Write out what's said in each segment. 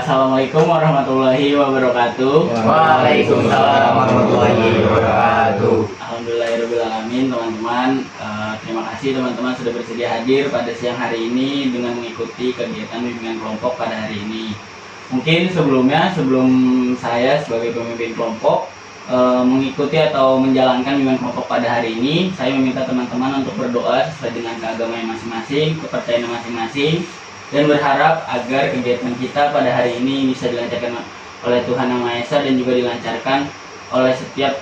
Assalamualaikum warahmatullahi wabarakatuh. Waalaikumsalam warahmatullahi wabarakatuh. Alhamdulillahirrahmanirrahim teman-teman. Terima kasih teman-teman sudah bersedia hadir pada siang hari ini dengan mengikuti kegiatan bimbingan kelompok pada hari ini. Mungkin sebelum saya sebagai pemimpin kelompok mengikuti atau menjalankan bimbingan kelompok pada hari ini, saya meminta teman-teman untuk berdoa sesuai dengan keagamaan masing-masing, kepercayaan masing-masing, dan berharap agar kegiatan kita pada hari ini bisa dilancarkan oleh Tuhan Yang Maha Esa dan juga dilancarkan oleh setiap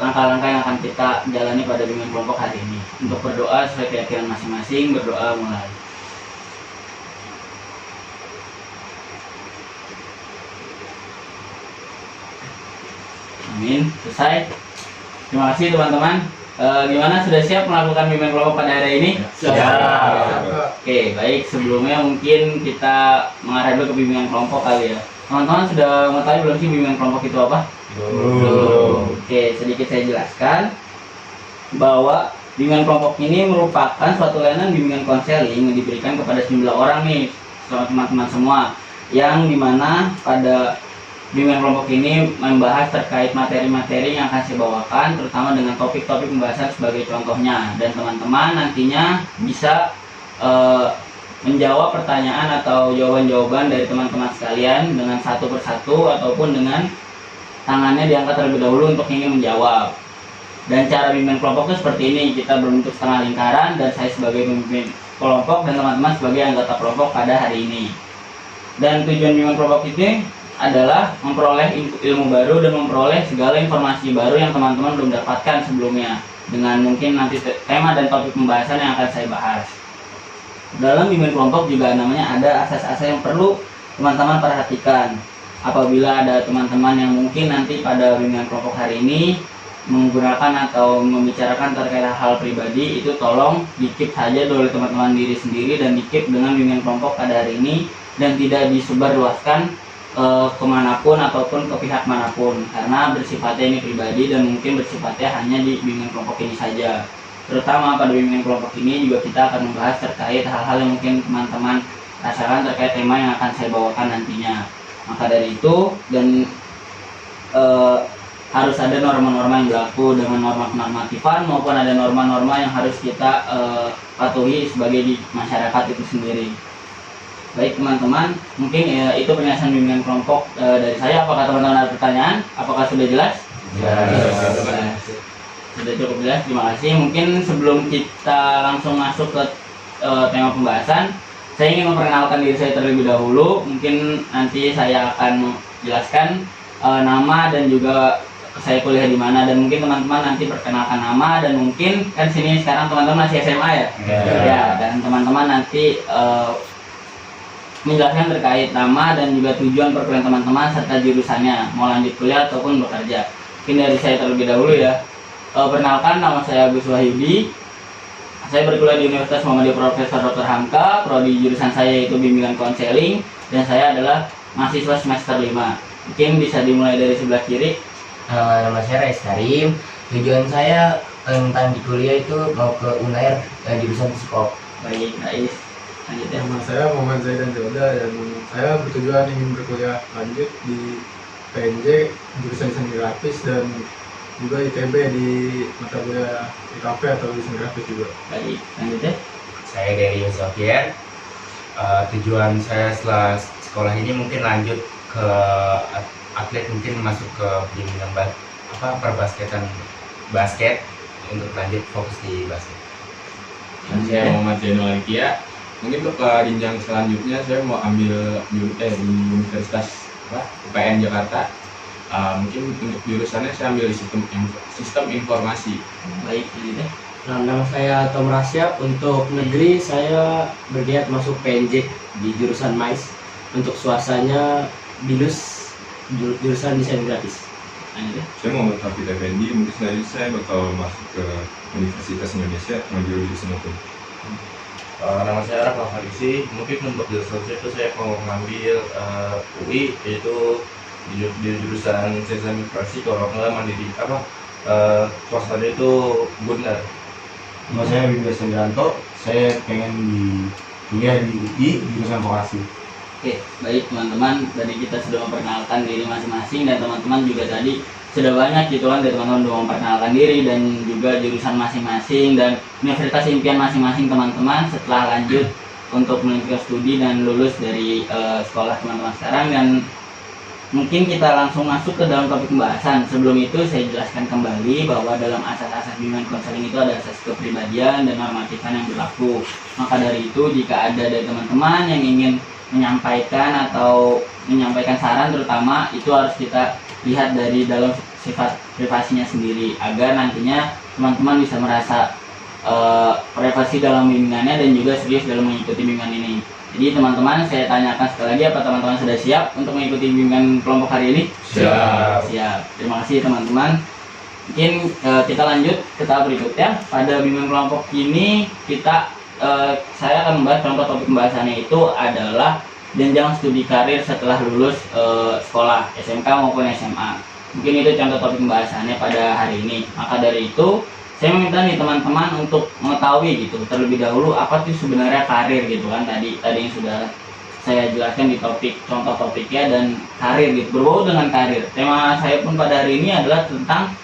langkah-langkah yang akan kita jalani pada bimbingan kelompok hari ini. Untuk berdoa sesuai keyakinan masing-masing, berdoa mulai. Amin. Selesai. Terima kasih teman-teman. Gimana, sudah siap melakukan bimbingan kelompok pada hari ini? Siap. Oke, baik. Sebelumnya mungkin kita mengarah dulu ke bimbingan kelompok kali ya. Teman-teman sudah mengetahui belum sih bimbingan kelompok itu apa? Belum. Oke, sedikit saya jelaskan bahwa bimbingan kelompok ini merupakan suatu layanan bimbingan konseling yang diberikan kepada sejumlah orang nih, teman-teman semua, yang dimana pada bimbingan kelompok ini membahas terkait materi-materi yang akan saya bawakan, terutama dengan topik-topik pembahasan sebagai contohnya, dan teman-teman nantinya bisa menjawab pertanyaan atau jawaban-jawaban dari teman-teman sekalian dengan satu persatu ataupun dengan tangannya diangkat terlebih dahulu untuk ingin menjawab. Dan cara bimbingan kelompok itu seperti ini, kita berbentuk setengah lingkaran dan saya sebagai pemimpin kelompok dan teman-teman sebagai anggota kelompok pada hari ini. Dan tujuan bimbingan kelompok ini adalah memperoleh ilmu baru dan memperoleh segala informasi baru yang teman-teman belum dapatkan sebelumnya, dengan mungkin nanti tema dan topik pembahasan yang akan saya bahas. Dalam bimbingan kelompok juga namanya ada asas-asas yang perlu teman-teman perhatikan. Apabila ada teman-teman yang mungkin nanti pada bimbingan kelompok hari ini menggunakan atau membicarakan terkait hal pribadi, itu tolong di-keep saja oleh teman-teman diri sendiri dan di-keep dengan bimbingan kelompok pada hari ini dan tidak disebarluaskan kemanapun ataupun ke pihak manapun, karena bersifatnya ini pribadi dan mungkin bersifatnya hanya di bimbingan kelompok ini saja. Terutama pada bimbingan kelompok ini juga kita akan membahas terkait hal-hal yang mungkin teman-teman rasakan terkait tema yang akan saya bawakan nantinya. Maka dari itu, dan harus ada norma-norma yang berlaku dengan norma kenormatifan maupun ada norma-norma yang harus kita patuhi sebagai di masyarakat itu sendiri. Baik teman-teman, mungkin itu penjelasan bimbingan kelompok dari saya. Apakah teman-teman ada pertanyaan? Apakah sudah jelas? Sudah cukup jelas, terima kasih. Mungkin sebelum kita langsung masuk ke tema pembahasan, saya ingin memperkenalkan diri saya terlebih dahulu. Mungkin nanti saya akan menjelaskan nama dan juga saya kuliah di mana, dan mungkin teman-teman nanti perkenalkan nama, dan mungkin kan sini sekarang teman-teman masih SMA ya? Ya, dan teman-teman nanti menjelaskan terkait nama dan juga tujuan perkuliahan teman-teman serta jurusannya, mau lanjut kuliah ataupun bekerja. Mungkin dari saya terlebih dahulu ya. Perkenalkan, nama saya Agus Wahyudi. Saya berkuliah di Universitas Muhammadiyah Profesor Dr. Hamka. Prodi jurusan saya yaitu bimbingan konseling, dan saya adalah mahasiswa semester 5. Mungkin bisa dimulai dari sebelah kiri. Nama saya Rais Karim. Tujuan saya tentang di kuliah itu mau ke UNAIR jurusan psikop. Baik, Rais. Lanjut ya. Nama saya Muhammad Zaidan Joda dan saya bertujuan ingin berkuliah lanjut di PNJ jurusan desain grafis dan juga ITB di mata kuliah IKP atau desain grafis juga. Baik, lanjut ya. Saya dari Sofian. Tujuan saya setelah sekolah ini mungkin lanjut ke atlet, mungkin masuk ke bimbingan perbasketan basket untuk lanjut fokus di basket. Saya Muhammad Zainul Alikia. Mungkin untuk ke jenjang selanjutnya saya mau ambil di Universitas UPN Jakarta. Mungkin untuk jurusannya saya ambil sistem informasi. Baik, lanjut ya. Nah, nama saya Tom Rasya. Untuk negeri saya berniat masuk PNJ di jurusan MAIS. Untuk swastanya BINUS jurusan desain grafis. Lanjut ya. Saya Muhammad Hafid Effendi, mungkin selanjutnya saya bakal masuk ke Universitas Indonesia mengambil jurusan hukum. Nama saya Rafa Farisi. Mungkin untuk jurusan saya itu saya mau mengambil UI, yaitu di jurusan sistem informasi. Kalau nggak mandiri swastanya itu benar. Nama saya Bimba Sendranto. Saya pengen di kuliah di UI jurusan vokasi. Oke, baik teman-teman, tadi kita sudah memperkenalkan diri masing-masing dan teman-teman juga tadi sudah banyak gitu kan dari teman-teman sudah memperkenalkan diri dan juga jurusan masing-masing dan universitas impian masing-masing teman-teman setelah lanjut untuk melanjutkan studi dan lulus dari sekolah teman-teman sekarang. Dan mungkin kita langsung masuk ke dalam topik pembahasan. Sebelum itu saya jelaskan kembali bahwa dalam asas-asas bimbingan konseling itu ada asas kepribadian dan normatifan yang berlaku. Maka dari itu jika ada dari teman-teman yang ingin menyampaikan atau menyampaikan saran, terutama itu harus kita lihat dari dalam sifat privasinya sendiri agar nantinya teman-teman bisa merasa privasi dalam bimbingannya dan juga serius dalam mengikuti bimbingan ini. Jadi teman-teman, saya tanyakan sekali lagi, apa teman-teman sudah siap untuk mengikuti bimbingan kelompok hari ini? Siap. Siap. Terima kasih teman-teman. Mungkin kita lanjut ke tahap berikutnya. Pada bimbingan kelompok ini saya akan membahas contoh topik pembahasannya itu adalah jenjang studi karir setelah lulus sekolah SMK maupun SMA. Mungkin itu contoh topik pembahasannya pada hari ini. Maka dari itu saya meminta nih teman-teman untuk mengetahui gitu terlebih dahulu apa sih sebenarnya karir gitu kan, tadi yang sudah saya jelaskan di topik contoh topiknya dan karir gitu, berbau dengan karir. Tema saya pun pada hari ini adalah tentang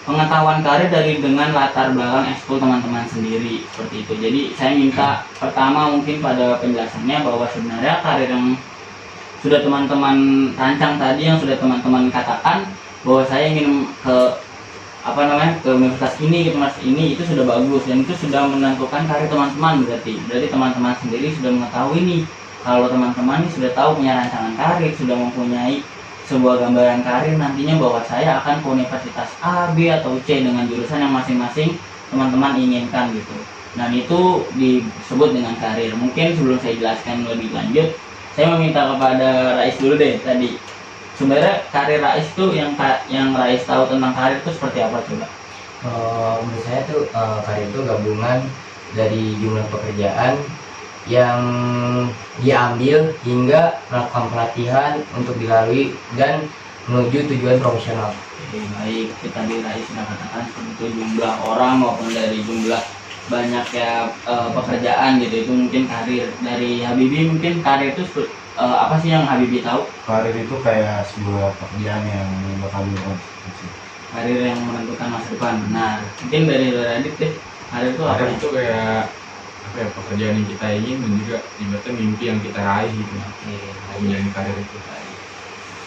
pengetahuan karir dengan latar belakang ekskul teman-teman sendiri, seperti itu. Jadi saya minta pertama mungkin pada penjelasannya bahwa sebenarnya karir yang sudah teman-teman rancang tadi, yang sudah teman-teman katakan bahwa saya ingin ke universitas ini, ke universitas ini, itu sudah bagus dan itu sudah menentukan karir teman-teman. Berarti teman-teman sendiri sudah mengetahui nih, kalau teman-teman ini sudah tahu punya rancangan karir, sudah mempunyai sebuah gambaran karir nantinya bahwa saya akan ke universitas A, B, atau C dengan jurusan yang masing-masing teman-teman inginkan gitu. Dan itu disebut dengan karir. Mungkin sebelum saya jelaskan lebih lanjut, saya meminta kepada Rais dulu deh tadi. Sebenarnya karir Rais itu yang Rais tahu tentang karir itu seperti apa coba? Menurut saya tuh karir itu gabungan dari jumlah pekerjaan yang diambil hingga melakukan pelatihan untuk dilalui dan menuju tujuan profesional. Baik, kita di Rais sudah katakan seperti itu, jumlah orang maupun dari jumlah banyaknya pekerjaan gitu, itu mungkin karir. Dari Habibie mungkin karir itu apa sih yang Habibie tahu? Karir itu kayak sebuah pekerjaan yang bakal berkontribusi. Karir yang menentukan masa depan. Benar. Mungkin dari Radit deh, karir itu apa? Karir itu kayak pekerjaan yang kita ingin dan juga ibaratnya mimpi yang kita raih gitu. Oke, Menjalani karir itu.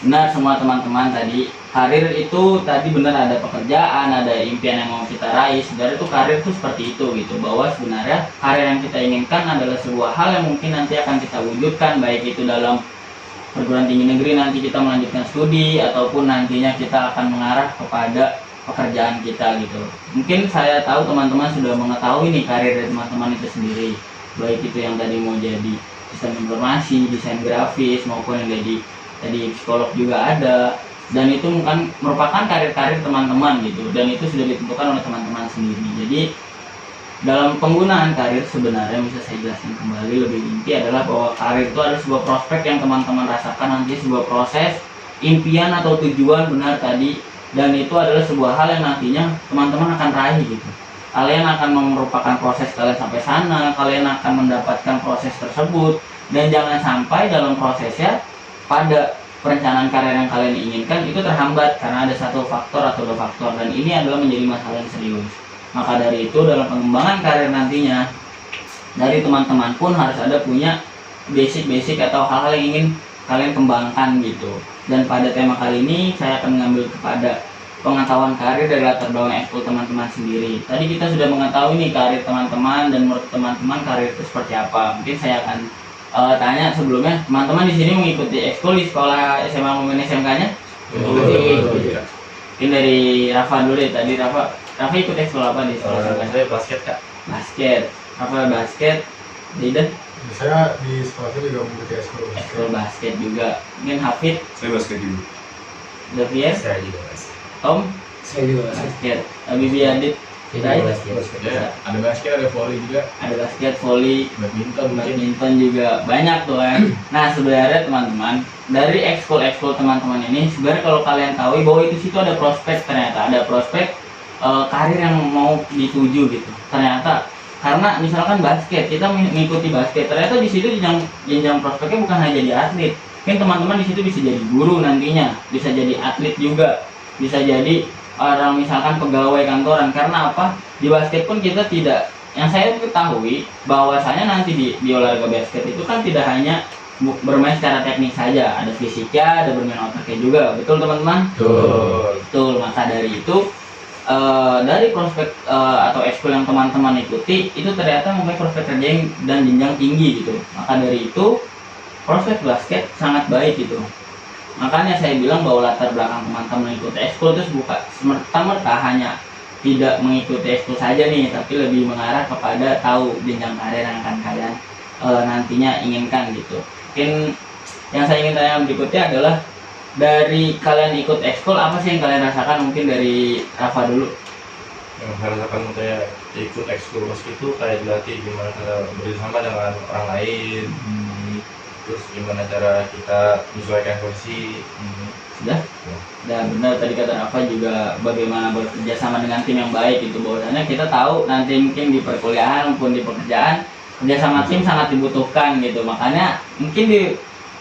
benar semua teman-teman tadi. Karir itu tadi benar ada pekerjaan, ada impian yang mau kita raih. Sebenarnya itu karir itu seperti itu gitu, bahwa sebenarnya karir yang kita inginkan adalah sebuah hal yang mungkin nanti akan kita wujudkan, baik itu dalam perguruan tinggi negeri nanti kita melanjutkan studi ataupun nantinya kita akan mengarah kepada pekerjaan kita gitu. Mungkin saya tahu teman-teman sudah mengetahui nih karir dari teman-teman itu sendiri, baik itu yang tadi mau jadi sistem informasi, desain grafis, maupun yang jadi tadi psikolog juga ada. Dan itu bukan merupakan karir-karir teman-teman gitu, dan itu sudah ditentukan oleh teman-teman sendiri. Jadi dalam penggunaan karir sebenarnya bisa saya jelaskan kembali lebih inti adalah bahwa karir itu adalah sebuah prospek yang teman-teman rasakan nanti, sebuah proses impian atau tujuan benar tadi, dan itu adalah sebuah hal yang nantinya teman-teman akan raih gitu. Kalian akan merupakan proses kalian sampai sana, kalian akan mendapatkan proses tersebut, dan jangan sampai dalam prosesnya pada perencanaan karir yang kalian inginkan itu terhambat karena ada satu faktor atau dua faktor, dan ini adalah menjadi masalah yang serius. Maka dari itu dalam pengembangan karir nantinya dari teman-teman pun harus ada punya basic atau hal-hal yang ingin kalian kembangkan gitu. Dan pada tema kali ini saya akan mengambil kepada pengetahuan karir dari latar belakang ekskul teman-teman sendiri. Tadi kita sudah mengetahui nih karir teman-teman dan menurut teman-teman karir itu seperti apa. Mungkin saya akan tanya sebelumnya, teman-teman di sini mengikuti ekskul di sekolah SMA maupun SMK-nya? Mungkin dari Rafa dulu deh. Tadi Rafa ikut ekskul apa di sekolah SMK? Saya basket kak. Basket. Rafa basket. Didan? Saya di sekolah juga mengikuti ekskul basket juga. Mungkin Hafid, Saya basket juga. Xavier, Saya juga mas. Tom, Saya juga basket. Habibie, Adit, Jadi Rais? Ya, ada basket, ada volley juga, ada basket, volley, badminton mungkin. badminton juga banyak tuh kan. Nah sebenarnya teman-teman dari ekskul teman-teman ini sebenarnya kalau kalian tahu bahwa itu situ ada prospek, ternyata ada prospek karir yang mau dituju gitu. Ternyata Karena misalkan basket, kita mengikuti basket, ternyata di situ jenjang prospeknya bukan hanya jadi atlet. Mungkin teman-teman di situ bisa jadi guru nantinya, bisa jadi atlet juga, bisa jadi orang misalkan pegawai kantoran. Karena apa? Di basket pun kita tidak, yang saya ketahui bahwasanya nanti di olahraga basket itu kan tidak hanya bermain secara teknik saja, ada fisiknya, ada bermain otaknya juga. Betul teman-teman? Betul. Maka dari itu dari prospek atau ekskul yang teman-teman ikuti itu ternyata mempunyai prospek kerja dan jenjang tinggi gitu. Maka dari itu prospek basket sangat baik gitu. Makanya saya bilang bahwa latar belakang teman-teman mengikuti ekskul itu bukan semerta-merta hanya tidak mengikuti ekskul saja nih, tapi lebih mengarah kepada tahu jenjang karir yang akan kalian nantinya inginkan gitu. Mungkin yang saya ingin tanya berikutnya adalah dari kalian ikut ekskul apa sih yang kalian rasakan? Mungkin dari Rafa dulu. Yang saya rasakan saya ikut ekskul basket itu kayak dilatih gimana cara bersama dengan orang lain, terus gimana cara kita menyesuaikan posisi. Sudah benar tadi kata Rafa juga bagaimana bekerja sama dengan tim yang baik gitu. Bahwasanya kita tahu nanti mungkin di perkuliahan maupun di pekerjaan kerjasama tim sangat dibutuhkan gitu. Makanya mungkin di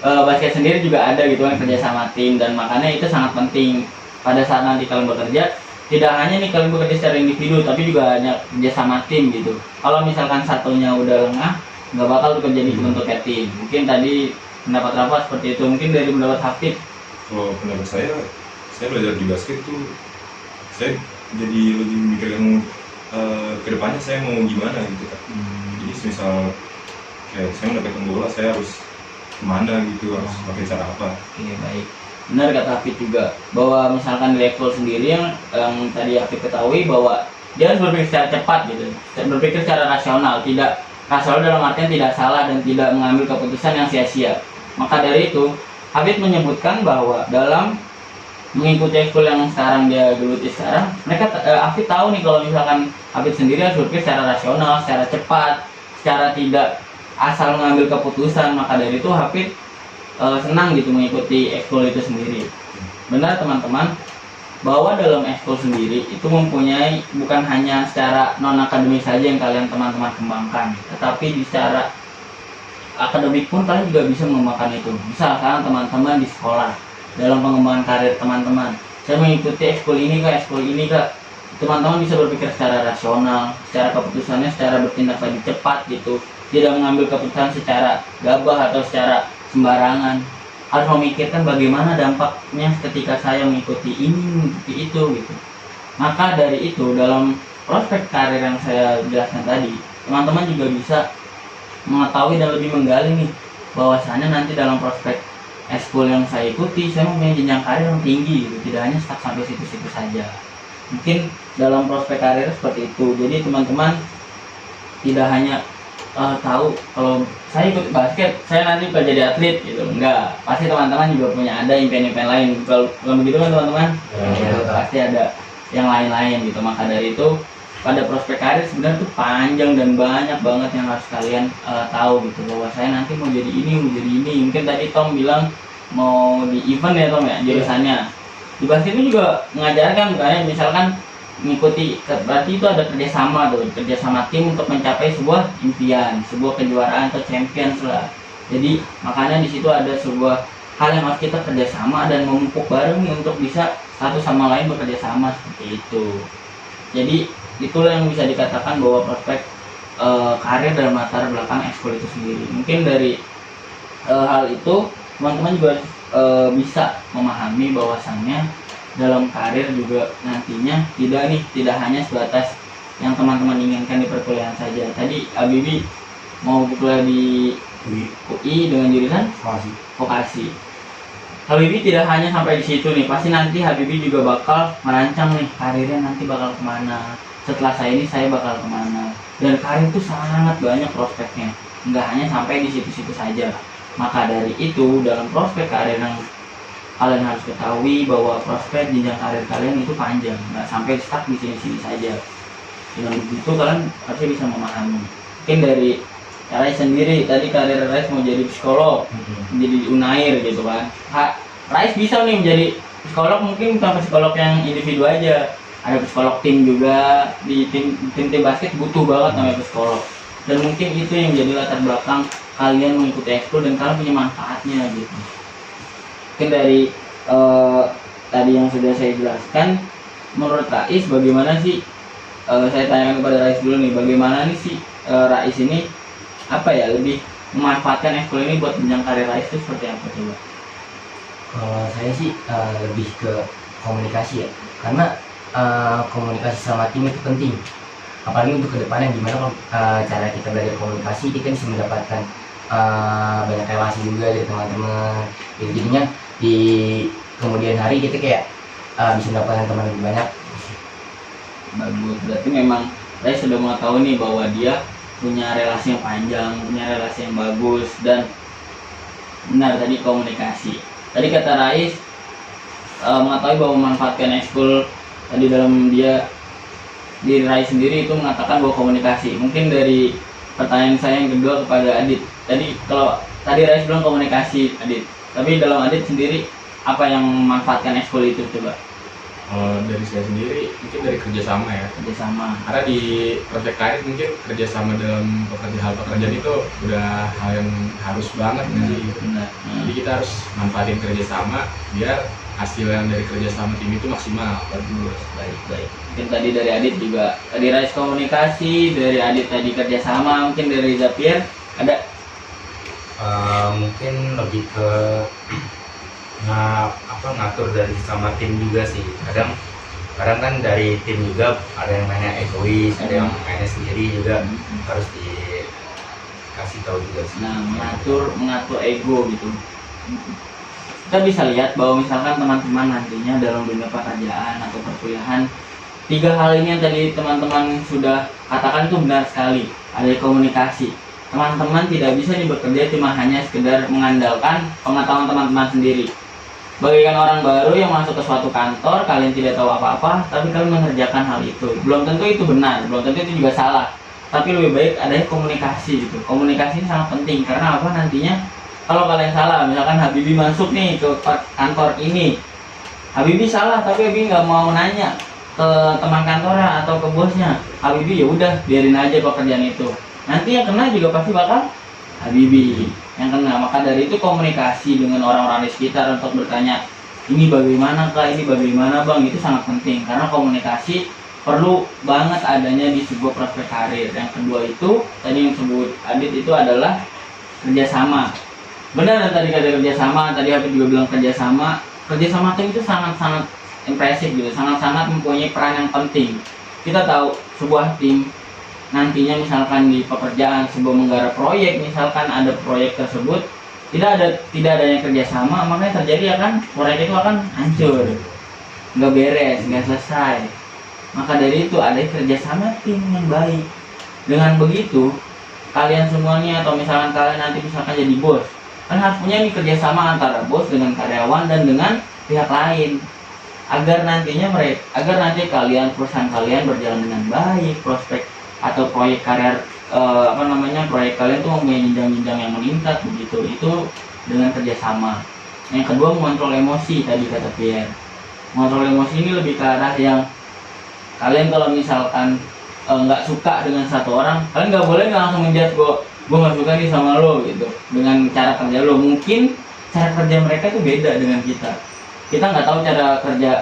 basket sendiri juga ada gitu kan kerjasama tim, dan makanya itu sangat penting pada saat nanti kalian bekerja. Tidak hanya nih kalian bekerja secara individu, tapi juga hanya kerjasama tim gitu. Kalau misalkan satunya udah lengah, nggak bakal bekerja di bentuk tim. Mungkin tadi pendapat Rafa seperti itu. Mungkin dari pendapat Hafid. Kalau pendapat saya belajar di basket tuh saya jadi lebih memikirkan kedepannya saya mau gimana gitu kan. Jadi misal kayak saya mendapatkan bola, saya harus kemana gitu, harus pakai cara apa. Oke, baik. Benar kata Hafid juga bahwa misalkan di level sendiri yang tadi Hafid ketahui bahwa dia harus berpikir secara cepat gitu, berpikir secara rasional, tidak rasional dalam artian tidak salah dan tidak mengambil keputusan yang sia-sia. Maka dari itu Hafid menyebutkan bahwa dalam mengikuti ekskul yang sekarang dia geluti sekarang, mereka Hafid tahu nih kalau misalkan Hafid sendiri harus berpikir secara rasional, secara cepat, secara tidak asal mengambil keputusan. Maka dari itu Hafid senang gitu mengikuti ekskul itu sendiri. Benar teman-teman, bahwa dalam ekskul sendiri itu mempunyai bukan hanya secara non akademik saja yang kalian teman-teman kembangkan, tetapi di secara akademik pun kalian juga bisa mengembangkan itu. Misalkan teman-teman di sekolah, dalam pengembangan karir teman-teman, saya mengikuti ekskul ini kak, teman-teman bisa berpikir secara rasional, secara keputusannya secara bertindak lebih cepat gitu, tidak mengambil keputusan secara gabah atau secara sembarangan, harus memikirkan bagaimana dampaknya ketika saya mengikuti ini, mengikuti itu gitu. Maka dari itu dalam prospek karir yang saya jelaskan tadi, teman-teman juga bisa mengetahui dan lebih menggali nih bahwasanya nanti dalam prospek ekskul yang saya ikuti, saya mempunyai jenjang karir yang tinggi gitu, tidak hanya stuck sampai situ-situ saja. Mungkin dalam prospek karir seperti itu. Jadi teman-teman tidak hanya tahu kalau saya ikut basket saya nanti bakal jadi atlet gitu, enggak, pasti teman-teman juga punya ada impian-impian lain. Kalau begitu kan teman-teman pasti ada yang lain-lain gitu. Maka dari itu pada prospek karir sebenarnya tuh panjang dan banyak banget yang harus kalian tahu gitu, bahwa saya nanti mau jadi ini, mau jadi ini. Mungkin tadi Tom bilang mau di event ya Tom ya jurusannya. Di basket itu juga mengajarkan kayak misalkan mengikuti, berarti itu ada kerjasama tuh, kerjasama tim untuk mencapai sebuah impian, sebuah kejuaraan atau champions lah. Jadi makanya di situ ada sebuah hal yang harus kita kerjasama dan memupuk bareng untuk bisa satu sama lain bekerja sama seperti itu. Jadi itulah yang bisa dikatakan bahwa prospek karir dalam latar belakang ekskul itu sendiri. Mungkin dari hal itu teman-teman juga bisa memahami bahwasannya dalam karir juga nantinya tidak hanya sebatas yang teman-teman inginkan di perkuliahan saja. Tadi Abibi mau kuliah di UI dengan jurusan vokasi. Habibi tidak hanya sampai di situ nih, pasti nanti Habibi juga bakal merancang nih karirnya nanti bakal kemana. Setelah saya ini saya bakal kemana. Dan karir itu sangat banyak prospeknya, nggak hanya sampai di situ-situ saja. Maka dari itu dalam prospek karir yang kalian harus ketahui bahwa prospek jenjang karir kalian itu panjang, nggak sampai stuck di sini-sini saja. Dengan begitu kalian harusnya bisa memahami. Mungkin dari Rais sendiri tadi karir Rais mau jadi psikolog, menjadi Unair gitu kan. Rais bisa nih menjadi psikolog, mungkin bukan psikolog yang individu aja, ada psikolog tim juga. Di tim basket butuh banget namanya psikolog, dan mungkin itu yang jadi latar belakang kalian mengikuti ekskul dan kalian punya manfaatnya gitu. Mungkin dari tadi yang sudah saya jelaskan, menurut Rais bagaimana sih, saya tanyakan kepada Rais dulu nih, bagaimana nih sih Rais ini apa ya, lebih memanfaatkan ekskul ini buat jenjang karir Rais itu seperti apa coba? Kalau saya sih lebih ke komunikasi ya, karena komunikasi sama tim itu penting, apalagi untuk kedepannya gimana kalau cara kita belajar komunikasi, kita bisa mendapatkan banyak relasi juga dari teman-teman. Jadi jadinya di kemudian hari kita kayak bisa mendapatkan teman lebih banyak. Bagus, berarti memang Rais sudah mengetahui nih bahwa dia punya relasi yang panjang, punya relasi yang bagus, dan benar tadi komunikasi. Tadi kata Rais mengetahui bahwa memanfaatkan ekskul tadi dalam dia diri Rais sendiri itu mengatakan bahwa komunikasi. Mungkin dari pertanyaan saya yang kedua kepada Adit, tadi kalau tadi Rais bilang komunikasi Adit, tapi dalam Adit sendiri apa yang memanfaatkan ekskul itu coba? Dari saya sendiri mungkin dari kerjasama ya, Kerjasama. karena di prospek karir mungkin kerjasama dalam hal pekerjaan itu udah hal yang harus banget sih. Benar. Jadi kita harus manfaatin kerjasama biar hasil yang dari kerjasama tim itu maksimal. Bagus, baik. Mungkin tadi dari Adit juga, tadi Rais komunikasi, dari Adit tadi kerjasama, mungkin dari Zapier ada? Mungkin lebih ke ngatur dari sama tim juga sih. Kadang kan dari tim juga ada yang mainnya egois, ada yang mainnya sendiri juga, harus dikasih tahu juga sih. Nah, mengatur ego gitu. Kita bisa lihat bahwa misalkan teman-teman nantinya dalam dunia pekerjaan atau perkuliahan, 3 hal ini yang tadi teman-teman sudah katakan itu benar sekali. Ada komunikasi. Teman-teman tidak bisa bekerja cuma hanya sekedar mengandalkan pengetahuan teman-teman sendiri. Bagikan orang baru yang masuk ke suatu kantor, kalian tidak tahu apa-apa, tapi kalian mengerjakan hal itu. Belum tentu itu benar, belum tentu itu juga salah. Tapi lebih baik adanya komunikasi gitu. Komunikasi ini sangat penting, karena apa nantinya kalau kalian salah, misalkan Habibie masuk nih ke kantor ini, Habibie salah, tapi Habibie nggak mau nanya ke teman kantornya atau ke bosnya. Habibie ya udah biarin aja pekerjaan itu. Nanti yang kena juga pasti bakal Habibie yang kena. Maka dari itu komunikasi dengan orang-orang di sekitar untuk bertanya, ini bagaimana kak, ini bagaimana bang, itu sangat penting, karena komunikasi perlu banget adanya di sebuah prospek karir. Yang kedua itu tadi yang disebut Adit itu adalah kerjasama. Benar yang tadi kata kerjasama, tadi Habib juga bilang kerjasama tim itu sangat-sangat impresif gitu, sangat-sangat mempunyai peran yang penting. Kita tahu sebuah tim nantinya misalkan di pekerjaan sebuah menggarap proyek, misalkan ada proyek tersebut tidak adanya kerjasama, makanya terjadi akan proyek itu akan hancur, nggak beres, nggak selesai. Maka dari itu ada kerjasama tim yang baik. Dengan begitu kalian semuanya atau misalkan kalian nanti misalkan jadi bos, kan harus punya nih kerjasama antara bos dengan karyawan dan dengan pihak lain, agar nanti kalian, perusahaan kalian berjalan dengan baik, prospek atau proyek karir proyek kalian tuh mempunyai jenjang-jenjang yang meningkat begitu. Itu dengan kerjasama. Yang kedua, mengontrol emosi tadi kata Pierre. Mengontrol emosi ini lebih ke arah yang kalian kalau misalkan nggak suka dengan satu orang, kalian nggak boleh langsung menjudge gue nggak suka nih sama lo gitu dengan cara kerja lo. Mungkin cara kerja mereka itu beda dengan kita nggak tahu cara kerja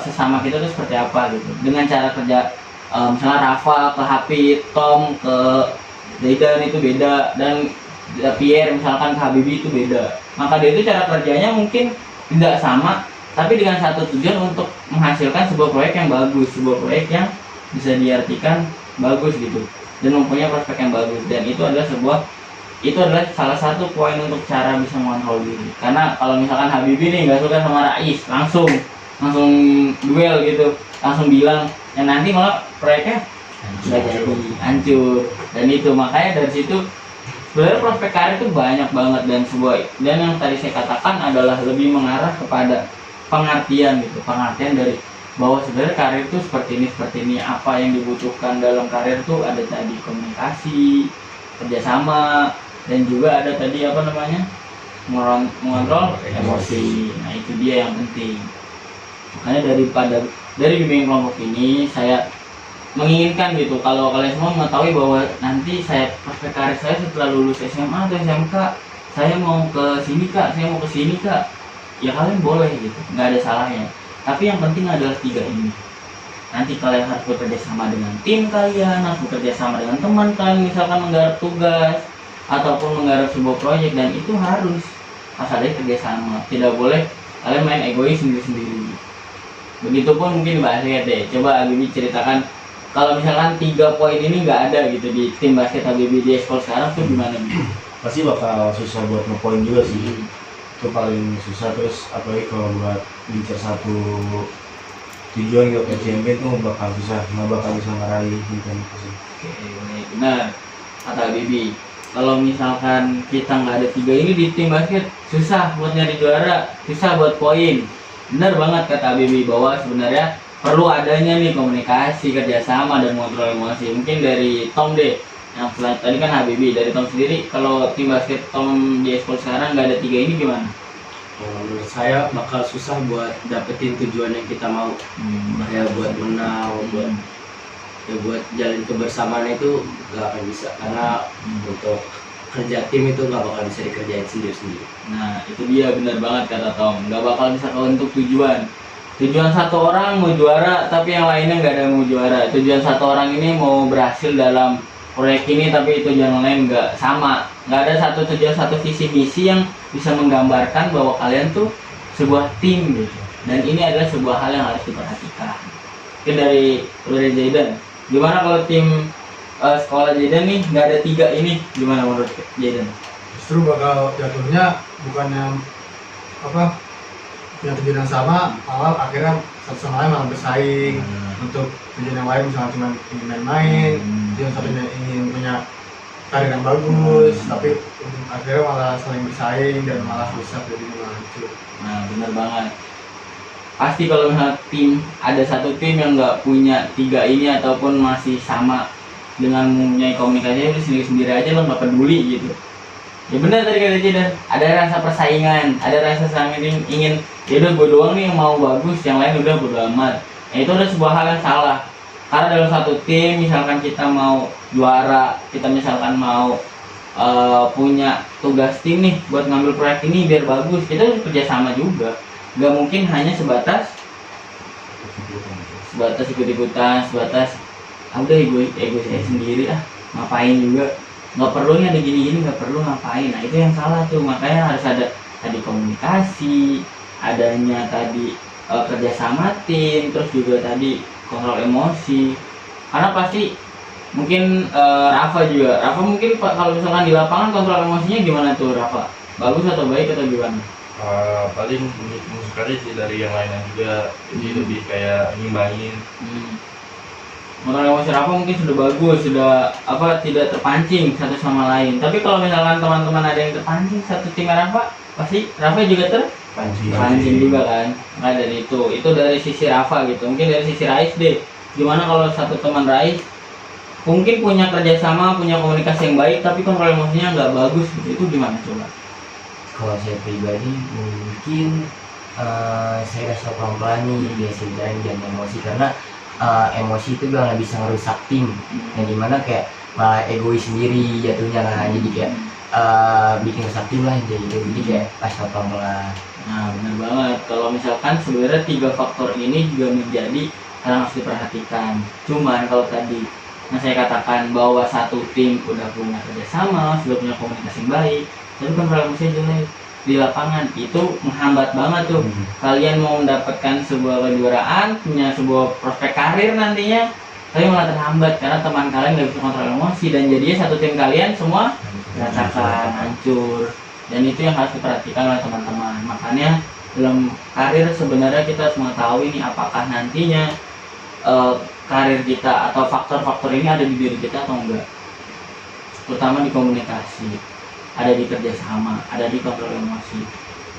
sesama kita itu seperti apa gitu. Dengan cara kerja misalnya Rafa ke Hafid, Tom ke Zaidan itu beda, dan Pierre misalkan ke Habibie itu beda. Maka dia itu cara kerjanya mungkin tidak sama, tapi dengan satu tujuan untuk menghasilkan sebuah proyek yang bagus, sebuah proyek yang bisa diartikan bagus gitu, dan mempunyai prospek yang bagus. Dan itu adalah salah satu poin untuk cara bisa mengontrol diri. Karena kalau misalkan Habibie nih nggak suka sama Rais, langsung duel gitu, langsung bilang, yang nanti malah proyeknya nggak jadi, hancur. Dan itu makanya dari situ sebenarnya prospek karir itu banyak banget, dan yang tadi saya katakan adalah lebih mengarah kepada pengertian dari bahwa sebenarnya karir itu seperti ini, apa yang dibutuhkan dalam karir itu ada tadi komunikasi, kerjasama, dan juga ada tadi mengontrol emosi. Nah itu dia yang penting. Makanya daripada dari bimbingan kelompok ini saya menginginkan gitu kalau kalian semua mengetahui bahwa nanti saya prospek karir saya setelah lulus SMA atau SMK, saya mau ke sini kak, saya mau ke sini kak, ya kalian boleh gitu, nggak ada salahnya. Tapi yang penting adalah 3 ini. Nanti kalian harus bekerja sama dengan tim kalian, harus bekerja sama dengan teman kalian, misalkan menggarap tugas ataupun menggarap sebuah proyek, dan itu harus ada kerjasama. Tidak boleh kalian main egois sendiri-sendiri. Begitupun mungkin Mbak Asyik deh. Coba Habibie ceritakan kalau misalkan 3 poin ini nggak ada gitu di tim basket Habibie di sekolah sekarang tuh gimana gitu? Pasti bakal susah buat ngepoin juga sih. Itu paling susah. Terus apalagi kalau buat ngincer satu tujuan gitu kayak champion tuh bakal susah, nggak bakal bisa ngeraih gitu sih. Oke, benar kata Habibie. Kalau misalkan kita nggak ada 3 ini di tim basket, susah buat nyari juara, susah buat poin. Benar banget kata Habibie bahwa sebenarnya perlu adanya nih komunikasi, kerjasama, dan kontrol emosi. Mungkin dari Tom deh, yang tadi kan Habibie, dari Tom sendiri, kalau tim basket Tom di sekolah sekarang nggak ada 3 ini gimana? Menurut saya bakal susah buat dapetin tujuan yang kita mau. Ya buat menang, buat jalin kebersamaan itu gak akan bisa, karena untuk kerja tim itu gak bakal bisa dikerjain sendiri-sendiri. Nah itu dia, benar banget kata Tom, nggak bakal bisa untuk tujuan satu orang mau juara tapi yang lainnya nggak ada yang mau juara. Tujuan satu orang ini mau berhasil dalam proyek ini tapi tujuan lain nggak sama, nggak ada satu tujuan, satu visi misi yang bisa menggambarkan bahwa kalian tuh sebuah tim gitu. Dan ini adalah sebuah hal yang harus diperhatikan. Mungkin dari Jayden, gimana kalau tim sekolah Jayden nih nggak ada 3 ini, gimana menurut Jayden? Justru bakal jatuhnya bukannya punya tujuan yang sama, malah akhirnya satu sama lain malah bersaing untuk tujuan yang lain, misalnya cuma ingin main-main, tujuan satunya ingin punya karir yang bagus, tapi akhirnya malah saling bersaing dan malah rusak, jadi malah hancur. Nah benar banget. Pasti kalau misalnya tim, ada satu tim yang nggak punya 3 ini ataupun masih sama dengan mempunyai komunikasi itu sendiri-sendiri aja, lo nggak peduli gitu. Ya benar tadi kata Jidan, ada rasa persaingan, ada rasa saling ingin, ya udah gue doang nih yang mau bagus, yang lain udah bodo amat. Nah itu udah sebuah hal yang salah. Karena dalam satu tim, misalkan kita mau juara, kita misalkan mau punya tugas tim nih buat ngambil proyek ini biar bagus, kita harus kerja sama juga. Gak mungkin hanya sebatas ikut-ikutan, sebatas udah ego saya sendiri ngapain juga, nggak perlu nih ada gini-gini, nggak perlu ngapain. Nah itu yang salah tuh. Makanya harus ada tadi komunikasi, adanya tadi kerjasama tim, terus juga tadi kontrol emosi. Karena pasti mungkin Rafa mungkin kalau misalkan di lapangan kontrol emosinya gimana tuh Rafa? Bagus atau baik atau gimana? Paling sekali sih dari yang lainnya juga, jadi lebih kayak ngimbangin. Kontrol emosi Rafa mungkin sudah bagus, sudah tidak terpancing satu sama lain. Tapi kalau misalkan teman-teman ada yang terpancing satu tim Rafa, pasti Rafa juga terpancing juga kan. Nah dari itu dari sisi Rafa gitu. Mungkin dari sisi Rais deh, gimana kalau satu teman Rais mungkin punya kerjasama, punya komunikasi yang baik, tapi kontrol emosinya nggak bagus gitu, itu gimana coba? Kalau saya pribadi mungkin saya kasih tau pelan-pelan nih, biasain jangan emosi, karena emosi itu juga nggak bisa ngerusak tim, yang dimana kayak malah egois sendiri jatuhnya lah. Jadi kayak bikin rusak tim lah jadi kayak kasih tau pelan-pelan. Nah benar banget, kalau misalkan sebenarnya 3 faktor ini juga menjadi hal yang harus diperhatikan. Cuman kalau tadi saya katakan bahwa satu tim udah punya kerjasama, sudah punya komunikasi yang baik, tapi kontrol emosinya jelek di lapangan, itu menghambat banget tuh kalian mau mendapatkan sebuah kejuaraan, punya sebuah prospek karir nantinya, tapi malah terhambat karena teman kalian nggak bisa kontrol emosi, dan jadinya satu tim kalian semua berantakan, hancur. Dan itu yang harus diperhatikan oleh teman-teman. Makanya dalam karir sebenarnya kita harus mengetahui nih apakah nantinya karir kita atau faktor-faktor ini ada di diri kita atau enggak, terutama di komunikasi, ada di kerjasama, ada di kontrol emosi.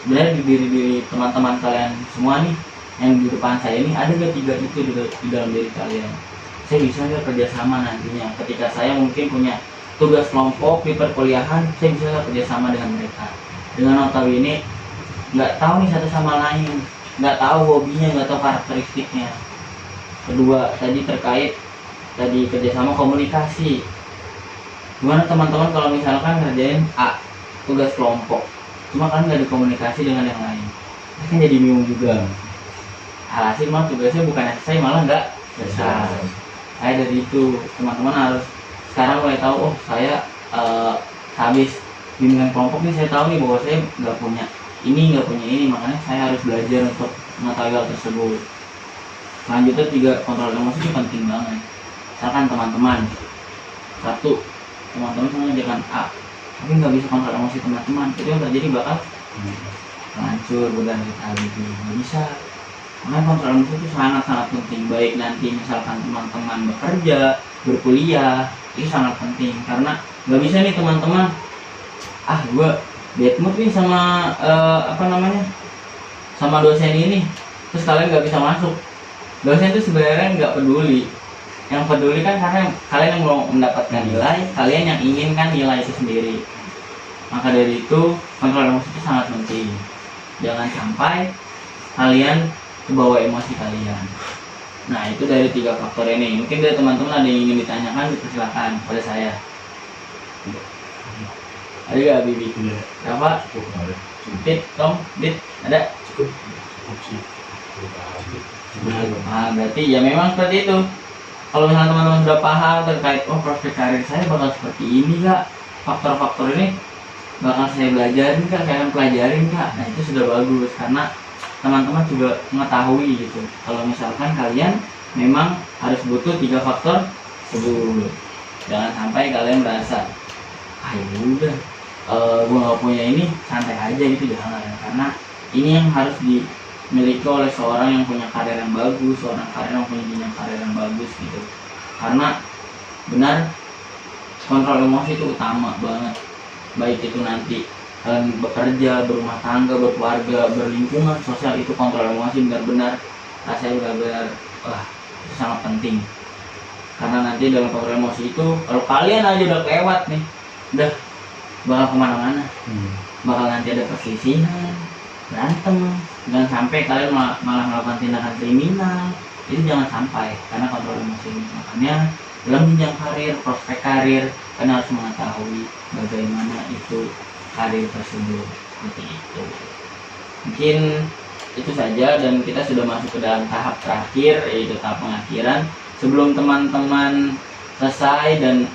Sebenarnya di diri teman-teman kalian semua nih yang di depan saya ini, ada gak 3 itu di dalam diri kalian? Saya bisa gak kerjasama nantinya ketika saya mungkin punya tugas kelompok di perkuliahan, saya bisa gak kerjasama dengan mereka? Dengan notabene nggak tahu nih satu sama lain, nggak tahu hobinya, nggak tahu karakteristiknya. kedua tadi terkait tadi kerjasama komunikasi. Gimana teman-teman kalau misalkan ngerjain A tugas kelompok, cuma kan nggak dikomunikasi dengan yang lain, kan jadi bingung juga. Alhasil mah tugasnya bukan selesai, malah nggak selesai. Kayak dari itu teman-teman harus sekarang mulai tahu, oh saya habis bimbingan kelompok nih, saya tahu nih bahwa saya nggak punya ini, makanya saya harus belajar untuk mengetahui hal tersebut. Selanjutnya 3, kontrol emosi itu penting banget. Misalkan teman-teman mengerjakan A tapi nggak bisa kontrol emosi teman-teman, itu yang terjadi bakal hancur berganti-ganti, nggak bisa. Makanya kontrol emosi itu sangat-sangat penting, baik nanti misalkan teman-teman bekerja, berkuliah, itu sangat penting. Karena nggak bisa nih teman-teman, gue bad mood nih sama sama dosen ini, terus kalian nggak bisa masuk. Dosen itu sebenarnya nggak peduli, yang peduli kan karena kalian yang mau mendapatkan nilai, kalian yang inginkan nilai itu sendiri. Maka dari itu kontrol emosi itu sangat penting. Jangan sampai kalian kebawa emosi kalian. Nah, itu dari 3 faktor ini. Mungkin dari teman-teman ada yang ingin ditanyakan, dipersilakan pada saya. Ada gak Bibi? Apa? Dit, Tom, Dit, ada? Cukup sih. Berarti ya memang seperti itu. Kalau misalnya teman-teman sudah paham terkait prospek karir saya bakal seperti ini kak, faktor-faktor ini bakal saya belajarin kak, saya akan pelajarin kak. Nah itu sudah bagus karena teman-teman juga mengetahui gitu. Kalau misalkan kalian memang harus butuh 3 faktor tersebut. Jangan sampai kalian merasa ya udah gue nggak punya ini, santai aja gitu, jangan. Karena ini yang harus dimiliki oleh seorang yang punya karir yang bagus, seorang karir yang punya jenjang karir yang bagus gitu. Karena benar kontrol emosi itu utama banget, baik itu nanti kalian bekerja, berumah tangga, berkeluarga, berlingkungan sosial, itu kontrol emosi benar-benar rasanya benar-benar itu sangat penting. Karena nanti dalam kontrol emosi itu kalau kalian aja udah lewat nih, udah bakal kemana-mana, bakal nanti ada perselisihan, berantem, jangan sampai kalian malah melakukan tindakan kriminal. Itu jangan sampai, karena kontrol emosi. Makanya dalam jenjang karir, prospek karir, kalian harus mengetahui bagaimana itu karir tersebut, seperti itu. Mungkin itu saja, dan kita sudah masuk ke dalam tahap terakhir, yaitu tahap pengakhiran. Sebelum teman-teman selesai dan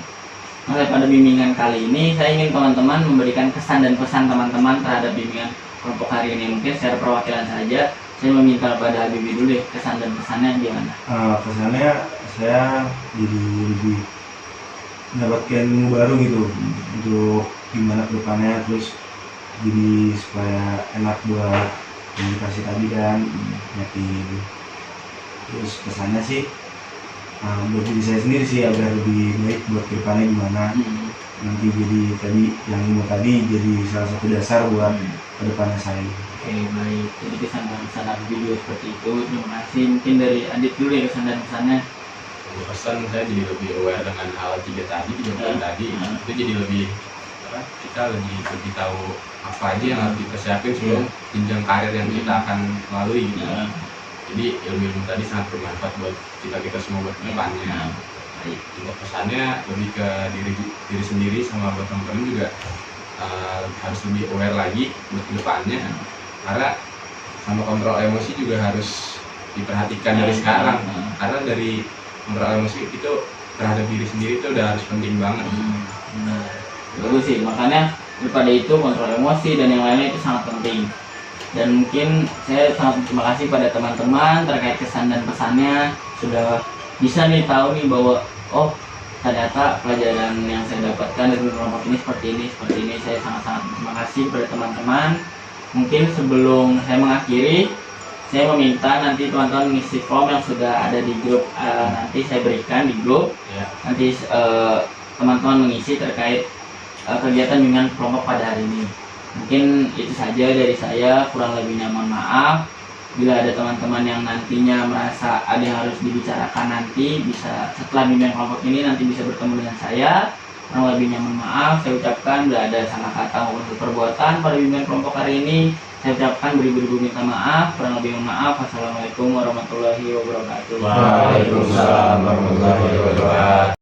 pada bimbingan kali ini, saya ingin teman-teman memberikan kesan dan pesan teman-teman terhadap bimbingan kelompok hari ini. Mungkin secara perwakilan saja, saya meminta pada Habibie dulu deh, kesan dan pesannya gimana? Kesannya saya jadi lebih mendapatkan ilmu baru gitu untuk gimana kedepannya, terus jadi supaya enak buat komunikasi tadi kan, ngertiin. Terus kesannya sih buat diri saya sendiri sih, agar lebih baik buat kedepannya gimana. Nanti jadi tadi yang ilmu tadi jadi salah satu dasar buat kedepannya saya. Oke, baik. Jadi kesan dan pesan video seperti itu. Terima kasih. Mungkin dari Adit dulu ya kesan dan pesannya. Pesan saya jadi lebih aware dengan hal 3 tadi, 3 poin tadi. Itu jadi lebih kita lebih tahu apa aja yang harus dipersiapin sebelum jenjang karir yang kita akan lalui gitu. Jadi ilmu tadi sangat bermanfaat buat kita semua buat kedepannya. Untuk pesannya lebih ke diri sendiri sama buat teman-teman juga harus lebih aware lagi buat kedepannya. Karena sama kontrol emosi juga harus diperhatikan dari sekarang. Karena dari kontrol emosi itu terhadap diri sendiri itu udah harus penting banget. Bagus sih, makanya daripada itu kontrol emosi dan yang lainnya itu sangat penting. Dan mungkin saya sangat terima kasih pada teman-teman terkait kesan dan pesannya, sudah bisa nih tahu nih bahwa oh ternyata pelajaran yang saya dapatkan dari kelompok ini seperti ini. Saya sangat-sangat terima kasih pada teman-teman. Mungkin sebelum saya mengakhiri, saya meminta nanti teman-teman mengisi form yang sudah ada di grup, nanti saya berikan di grup. Nanti teman-teman mengisi terkait kegiatan bimbingan kelompok pada hari ini. Mungkin itu saja dari saya, kurang lebihnya mohon maaf. Bila ada teman-teman yang nantinya merasa ada yang harus dibicarakan, nanti bisa setelah bimbingan kelompok ini nanti bisa bertemu dengan saya. Kurang lebihnya mohon maaf. Saya ucapkan bila ada salah kata maupun perbuatan pada bimbingan kelompok hari ini, Saya ucapkan beribu-ribu minta maaf, kurang lebih mohon maaf. Assalamualaikum warahmatullahi wabarakatuh. Waalaikumsalam warahmatullahi wabarakatuh.